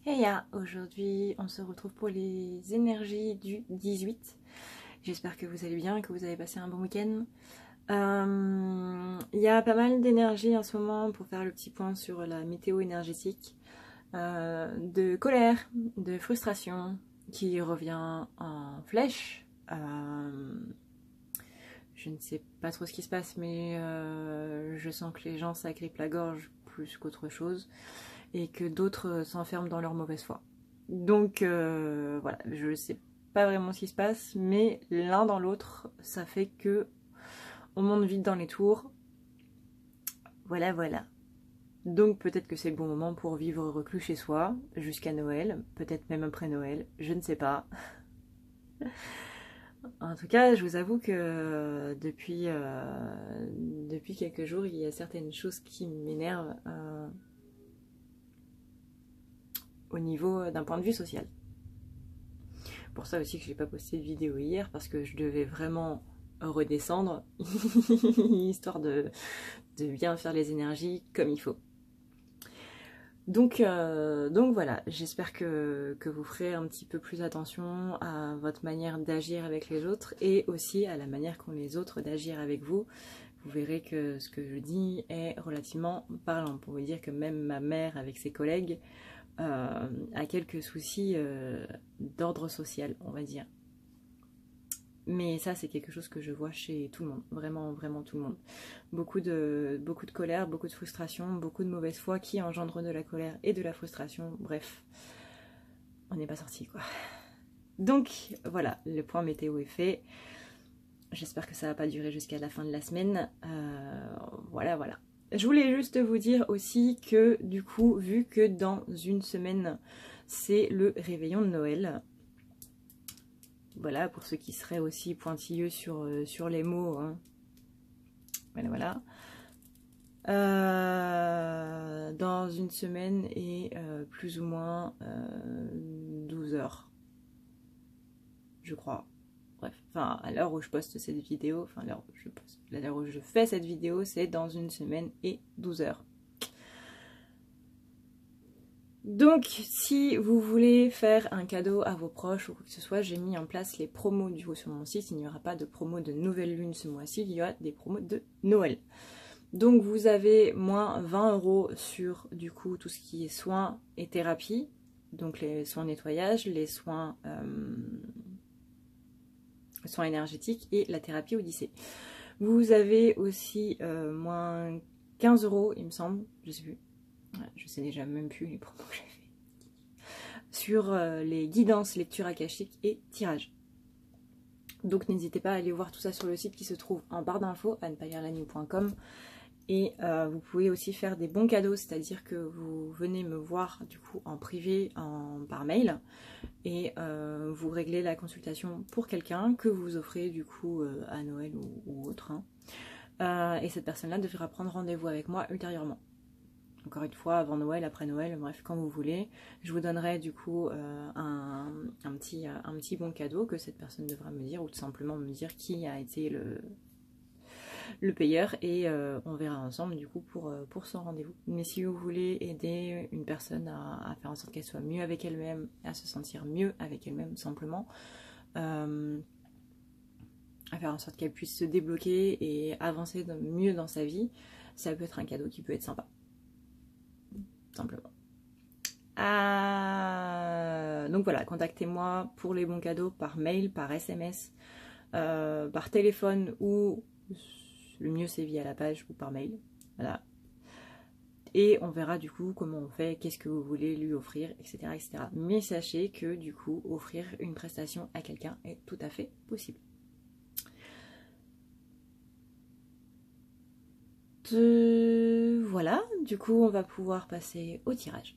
Hey ya, aujourd'hui on se retrouve pour les énergies du 18. J'espère que vous allez bien, que vous avez passé un bon week-end. Il y a pas mal d'énergie en ce moment pour faire le petit point sur la météo énergétique. De colère, de frustration qui revient en flèche. Je ne sais pas trop ce qui se passe, mais je sens que les gens s'agrippent la gorge plus qu'autre chose et que d'autres s'enferment dans leur mauvaise foi. Donc voilà, je ne sais pas vraiment ce qui se passe, mais l'un dans l'autre, ça fait que on monte vite dans les tours. Voilà, voilà. Donc peut-être que c'est le bon moment pour vivre reclus chez soi jusqu'à Noël, peut-être même après Noël, je ne sais pas. En tout cas, je vous avoue que depuis quelques jours, il y a certaines choses qui m'énervent au niveau d'un point de vue social. Pour ça aussi que j'ai pas posté de vidéo hier, parce que je devais vraiment redescendre, histoire de bien faire les énergies comme il faut. Donc voilà, j'espère que vous ferez un petit peu plus attention à votre manière d'agir avec les autres et aussi à la manière qu'ont les autres d'agir avec vous. Vous verrez que ce que je dis est relativement parlant. Pour vous dire que même ma mère avec ses collègues a quelques soucis d'ordre social, on va dire. Mais ça, c'est quelque chose que je vois chez tout le monde, vraiment, vraiment tout le monde. Beaucoup de colère, beaucoup de frustration, beaucoup de mauvaise foi qui engendrent de la colère et de la frustration. Bref, on n'est pas sorti quoi. Donc voilà, le point météo est fait. J'espère que ça va pas durer jusqu'à la fin de la semaine. Voilà, voilà. Je voulais juste vous dire aussi que du coup, vu que dans une semaine, c'est le réveillon de Noël. Voilà, pour ceux qui seraient aussi pointilleux sur les mots. Hein. Voilà, voilà. Dans une semaine et plus ou moins 12 heures. Je crois. Bref, enfin, à l'heure où je poste cette vidéo, enfin, à l'heure où je fais cette vidéo, c'est dans une semaine et 12 heures. Donc, si vous voulez faire un cadeau à vos proches ou quoi que ce soit, j'ai mis en place les promos du coup sur mon site. Il n'y aura pas de promo de nouvelle lune ce mois-ci, il y aura des promos de Noël. Donc, vous avez moins 20 € sur du coup tout ce qui est soins et thérapie. Donc, les soins nettoyage, les soins énergétiques et la thérapie Odyssée. Vous avez aussi moins 15 €, il me semble, je sais plus. Je sais déjà même plus les promos que j'ai fait. Sur les guidances, lecture akashique et tirage. Donc n'hésitez pas à aller voir tout ça sur le site qui se trouve en barre d'infos, annepaillerlanuit.com. Et vous pouvez aussi faire des bons cadeaux, c'est-à-dire que vous venez me voir du coup en privé, par mail, et vous réglez la consultation pour quelqu'un que vous offrez du coup à Noël ou autre. Hein. Et cette personne-là devra prendre rendez-vous avec moi ultérieurement. Encore une fois, avant Noël, après Noël, bref, quand vous voulez. Je vous donnerai du coup un petit bon cadeau que cette personne devra me dire, ou tout simplement me dire qui a été le payeur, et on verra ensemble du coup pour son rendez-vous. Mais si vous voulez aider une personne à faire en sorte qu'elle soit mieux avec elle-même, à se sentir mieux avec elle-même simplement, à faire en sorte qu'elle puisse se débloquer et avancer mieux dans sa vie, ça peut être un cadeau qui peut être sympa. Simplement. Donc voilà, contactez-moi pour les bons cadeaux par mail, par SMS, par téléphone, ou le mieux c'est via la page ou par mail. Voilà. Et on verra du coup comment on fait, qu'est-ce que vous voulez lui offrir, etc., etc. Mais sachez que du coup, offrir une prestation à quelqu'un est tout à fait possible. Voilà, du coup on va pouvoir passer au tirage.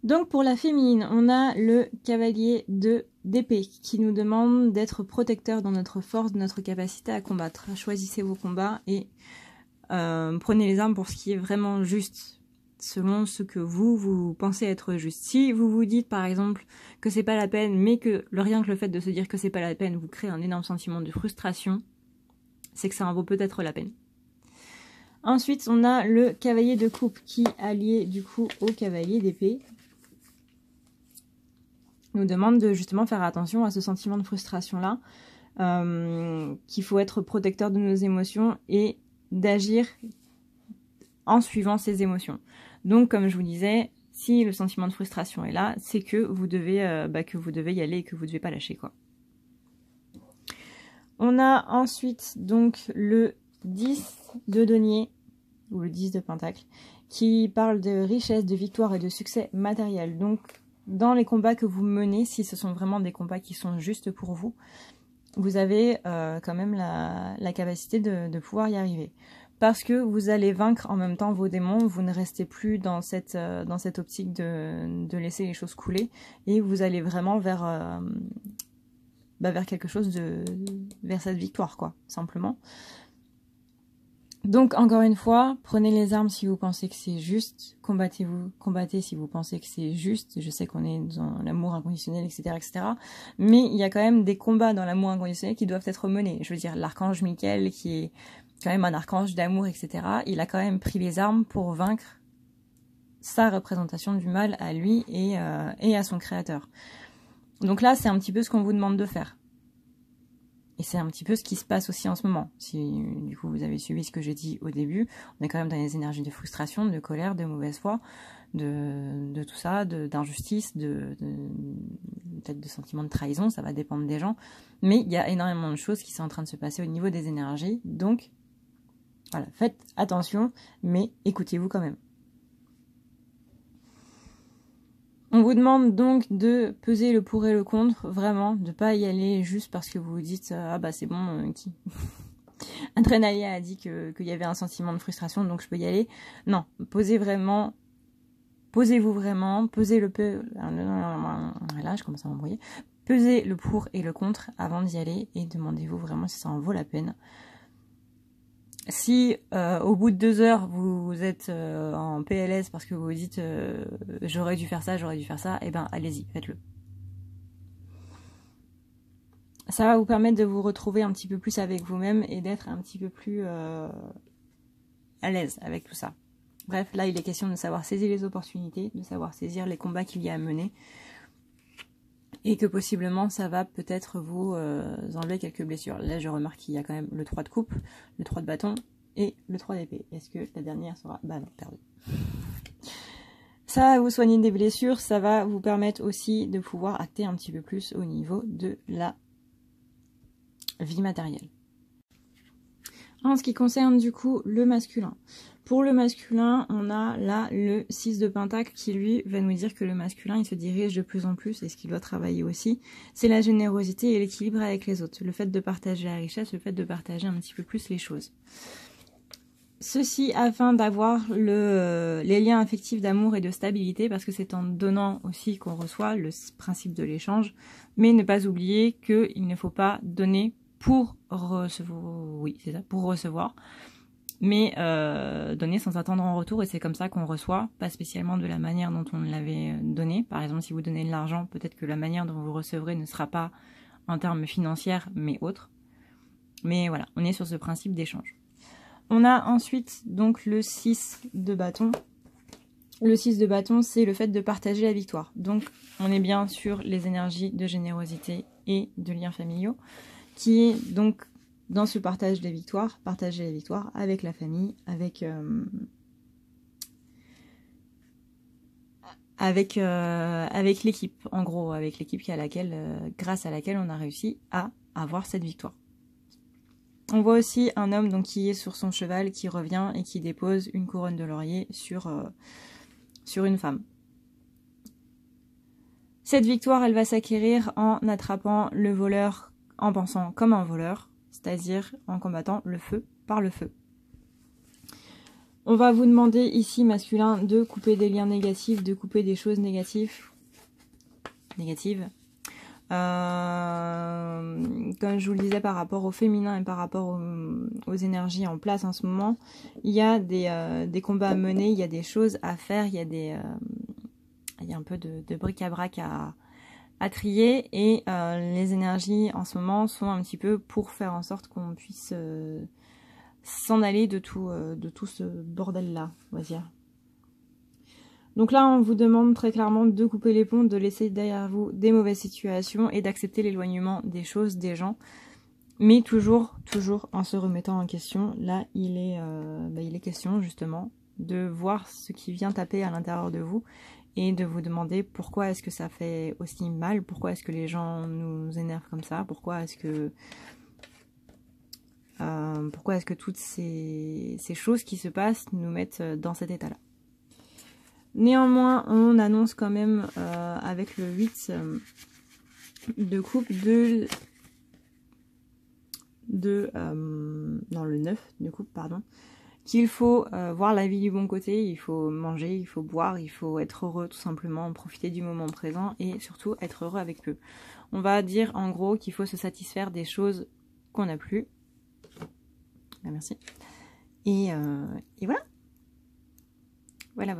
Donc pour la féminine, on a le cavalier d'épée qui nous demande d'être protecteur dans notre force, de notre capacité à combattre. Choisissez vos combats et prenez les armes pour ce qui est vraiment juste, selon ce que vous pensez être juste. Si vous vous dites par exemple que c'est pas la peine, mais que rien que le fait de se dire que c'est pas la peine vous crée un énorme sentiment de frustration, c'est que ça en vaut peut-être la peine. Ensuite, on a le cavalier de coupe qui, allié du coup au cavalier d'épée, nous demande de justement faire attention à ce sentiment de frustration-là, qu'il faut être protecteur de nos émotions et d'agir en suivant ces émotions. Donc, comme je vous disais, si le sentiment de frustration est là, c'est que vous devez y aller et que vous ne devez pas lâcher, quoi. On a ensuite donc le 10 de denier, ou le 10 de pentacle, qui parle de richesse, de victoire et de succès matériel. Donc, dans les combats que vous menez, si ce sont vraiment des combats qui sont justes pour vous, vous avez quand même la capacité de pouvoir y arriver. Parce que vous allez vaincre en même temps vos démons, vous ne restez plus dans cette optique de laisser les choses couler, et vous allez vraiment vers quelque chose vers cette victoire, quoi, simplement. Donc, encore une fois, prenez les armes si vous pensez que c'est juste, combattez si vous pensez que c'est juste. Je sais qu'on est dans l'amour inconditionnel, etc., etc. Mais il y a quand même des combats dans l'amour inconditionnel qui doivent être menés. Je veux dire, l'archange Michael, qui est quand même un archange d'amour, etc., il a quand même pris les armes pour vaincre sa représentation du mal à lui et à son créateur. Donc là, c'est un petit peu ce qu'on vous demande de faire. Et c'est un petit peu ce qui se passe aussi en ce moment. Si du coup vous avez suivi ce que j'ai dit au début, on est quand même dans des énergies de frustration, de colère, de mauvaise foi, de tout ça, d'injustice, peut-être de sentiments de trahison, ça va dépendre des gens. Mais il y a énormément de choses qui sont en train de se passer au niveau des énergies. Donc voilà, faites attention, mais écoutez-vous quand même. On vous demande donc de peser le pour et le contre, vraiment, de pas y aller juste parce que vous vous dites ah bah c'est bon, Adrenalia a dit qu'il y avait un sentiment de frustration, donc je peux y aller. Non, posez-vous vraiment, pesez le peu, là je commence à m'embrouiller, pesez le pour et le contre avant d'y aller et demandez-vous vraiment si ça en vaut la peine. Si au bout de 2 heures vous êtes en PLS parce que vous vous dites j'aurais dû faire ça, eh ben allez-y, faites-le. Ça va vous permettre de vous retrouver un petit peu plus avec vous-même et d'être un petit peu plus à l'aise avec tout ça. Bref, là il est question de savoir saisir les opportunités, de savoir saisir les combats qu'il y a à mener. Et que possiblement ça va peut-être vous enlever quelques blessures. Là je remarque qu'il y a quand même le 3 de coupe, le 3 de bâton et le 3 d'épée. Est-ce que la dernière sera... Bah non, perdu. Ça va vous soigner des blessures, ça va vous permettre aussi de pouvoir acter un petit peu plus au niveau de la vie matérielle. En ce qui concerne du coup le masculin. Pour le masculin, on a là le 6 de pentacle qui lui va nous dire que le masculin il se dirige de plus en plus et ce qu'il doit travailler aussi, c'est la générosité et l'équilibre avec les autres. Le fait de partager la richesse, le fait de partager un petit peu plus les choses. Ceci afin d'avoir les liens affectifs d'amour et de stabilité parce que c'est en donnant aussi qu'on reçoit le principe de l'échange. Mais ne pas oublier qu'il ne faut pas donner pour recevoir, oui c'est ça, pour recevoir. Mais donner sans attendre en retour, et c'est comme ça qu'on reçoit, pas spécialement de la manière dont on l'avait donné. Par exemple, si vous donnez de l'argent, peut-être que la manière dont vous recevrez ne sera pas en termes financiers, mais autre. Mais voilà, on est sur ce principe d'échange. On a ensuite donc le 6 de bâton. Le 6 de bâton, c'est le fait de partager la victoire. Donc, on est bien sur les énergies de générosité et de liens familiaux, qui est donc... dans ce partage des victoires, partager les victoires avec la famille, avec l'équipe, en gros, avec l'équipe grâce à laquelle on a réussi à avoir cette victoire. On voit aussi un homme donc qui est sur son cheval, qui revient et qui dépose une couronne de laurier sur une femme. Cette victoire, elle va s'acquérir en attrapant le voleur, en pensant comme un voleur, c'est-à-dire en combattant le feu par le feu. On va vous demander ici, masculin, de couper des liens négatifs, de couper des choses négatives. Comme je vous le disais par rapport au féminin et par rapport aux énergies en place en ce moment, il y a des combats à mener, il y a des choses à faire, il y a un peu de bric-à-brac à trier, et les énergies en ce moment sont un petit peu pour faire en sorte qu'on puisse s'en aller de tout ce bordel-là, on va dire. Donc là, on vous demande très clairement de couper les ponts, de laisser derrière vous des mauvaises situations et d'accepter l'éloignement des choses, des gens. Mais toujours en se remettant en question. Là, il est question justement de voir ce qui vient taper à l'intérieur de vous et de vous demander pourquoi est-ce que ça fait aussi mal, pourquoi est-ce que les gens nous énervent comme ça, pourquoi est-ce que toutes ces choses qui se passent nous mettent dans cet état-là. Néanmoins, on annonce quand même avec le 8 de coupe non, le 9 de coupe, pardon, qu'il faut voir la vie du bon côté, il faut manger, il faut boire, il faut être heureux tout simplement, profiter du moment présent et surtout être heureux avec peu. On va dire en gros qu'il faut se satisfaire des choses qu'on n'a plus. Ah, merci. Et voilà. Voilà.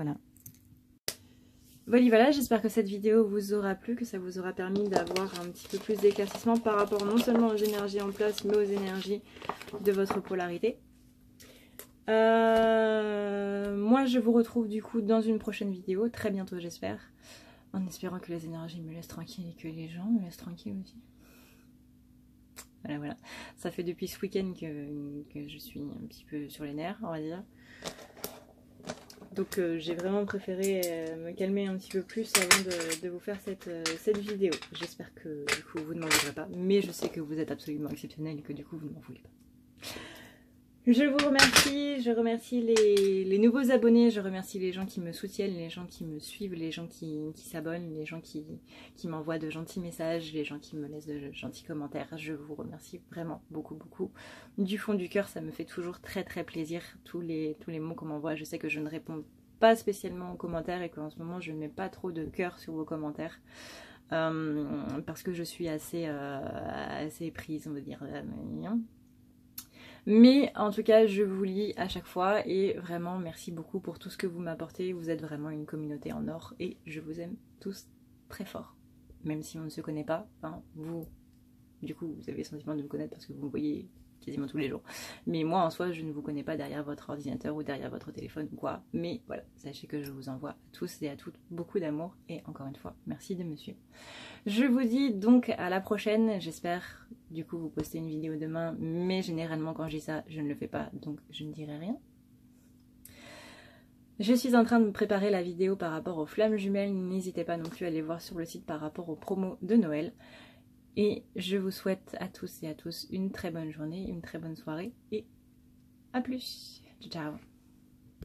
Voilà, j'espère que cette vidéo vous aura plu, que ça vous aura permis d'avoir un petit peu plus d'éclaircissement par rapport non seulement aux énergies en place, mais aux énergies de votre polarité. Moi, je vous retrouve du coup dans une prochaine vidéo, très bientôt j'espère, en espérant que les énergies me laissent tranquille et que les gens me laissent tranquille aussi. Voilà. Ça fait depuis ce week-end que je suis un petit peu sur les nerfs, on va dire. Donc j'ai vraiment préféré me calmer un petit peu plus avant de vous faire cette vidéo. J'espère que du coup vous ne m'en voudrez pas, mais je sais que vous êtes absolument exceptionnel et que du coup vous ne m'en voulez pas. Je vous remercie, je remercie les nouveaux abonnés, je remercie les gens qui me soutiennent, les gens qui me suivent, les gens qui s'abonnent, les gens qui m'envoient de gentils messages, les gens qui me laissent de gentils commentaires. Je vous remercie vraiment beaucoup. Du fond du cœur, ça me fait toujours très plaisir, tous les mots qu'on m'envoie. Je sais que je ne réponds pas spécialement aux commentaires et qu'en ce moment je ne mets pas trop de cœur sur vos commentaires. Parce que je suis assez prise, on va dire. Mais en tout cas, je vous lis à chaque fois et vraiment merci beaucoup pour tout ce que vous m'apportez. Vous êtes vraiment une communauté en or et je vous aime tous très fort. Même si on ne se connaît pas, enfin, vous, du coup, vous avez le sentiment de me connaître parce que vous me voyez quasiment tous les jours. Mais moi, en soi, je ne vous connais pas derrière votre ordinateur ou derrière votre téléphone ou quoi. Mais voilà, sachez que je vous envoie à tous et à toutes beaucoup d'amour et encore une fois, merci de me suivre. Je vous dis donc à la prochaine, j'espère du coup vous poster une vidéo demain, mais généralement quand je dis ça, je ne le fais pas, donc je ne dirai rien. Je suis en train de me préparer la vidéo par rapport aux flammes jumelles, n'hésitez pas non plus à aller voir sur le site par rapport aux promos de Noël. Et je vous souhaite à tous et à tous une très bonne journée, une très bonne soirée et à plus. Ciao.